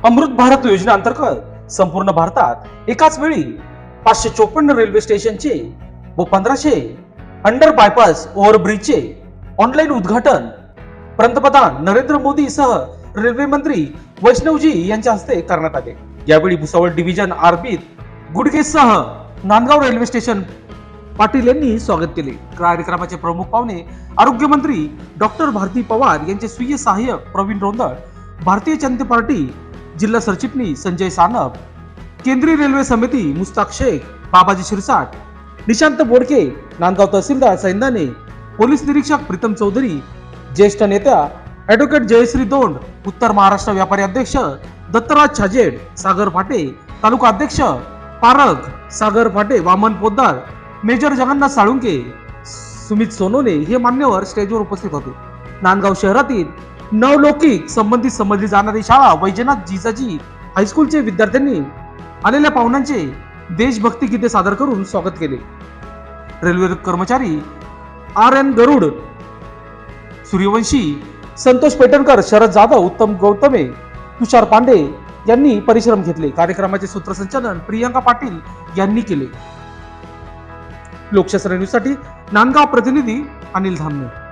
अमृत भारत योजनेअंतर्गत संपूर्ण भारतात एकाच वेळी 554 रेल्वे स्टेशनचे व 1500 अंडर बायपास ओव्हरब्रिजचे ऑनलाईन उद्घाटन पंतप्रधान नरेंद्र मोदी सह रेल्वे मंत्री वैष्णवजी यांच्या हस्ते करण्यात आले। यावेळी भुसावळ डिव्हिजन आरबीत गुडगेसह नांदगाव रेल्वे स्टेशन पाटील यांनी स्वागत केले। कार्यक्रमाचे प्रमुख पाहुणे आरोग्य मंत्री डॉक्टर भारती पवार यांचे स्वीय सहाय्यक प्रवीण रोंदळ, भारतीय जनता पार्टी जिल्हा सरचिटणीस संजय सानप, केंद्रीय रेल्वे समिती मुस्ताक शेख, बाबाजी शिरसाट, निशांत बोडके, नांदगाव तहसीलदार सैंदाने, पोलीस निरीक्षक प्रीतम चौधरी, ज्येष्ठ नेत्या ॲडव्होकेट जयश्री दोंड, उत्तर महाराष्ट्र व्यापारी अध्यक्ष दत्तराज छाजेड, सागर फाटे, तालुका अध्यक्ष पारग सागर फाटे, वामन पोद्दार, मेजर जगन्नाथ साळुंके, सुमित सोनोने हे मान्यवर स्टेजवर उपस्थित होते। नांदगाव शहरातील नवलौकिक संबंधित समजली जाणारी शाळा वैजनाथ जिजाजी हायस्कूलचे विद्यार्थ्यांनी आलेल्या पाहुण्यांचे देशभक्ती गीते सादर करून स्वागत केले। रेल्वे कर्मचारी RN गरुड, सूर्यवंशी, संतोष पेटणकर, शरद जाधव, उत्तम गौतमे, तुषार पांडे यांनी परिश्रम घेतले। कार्यक्रमाचे सूत्रसंचालन प्रियंका पाटील यांनी केले। लोकशास्त्र न्यूजसाठी नांदगाव प्रतिनिधी अनिल धामणे।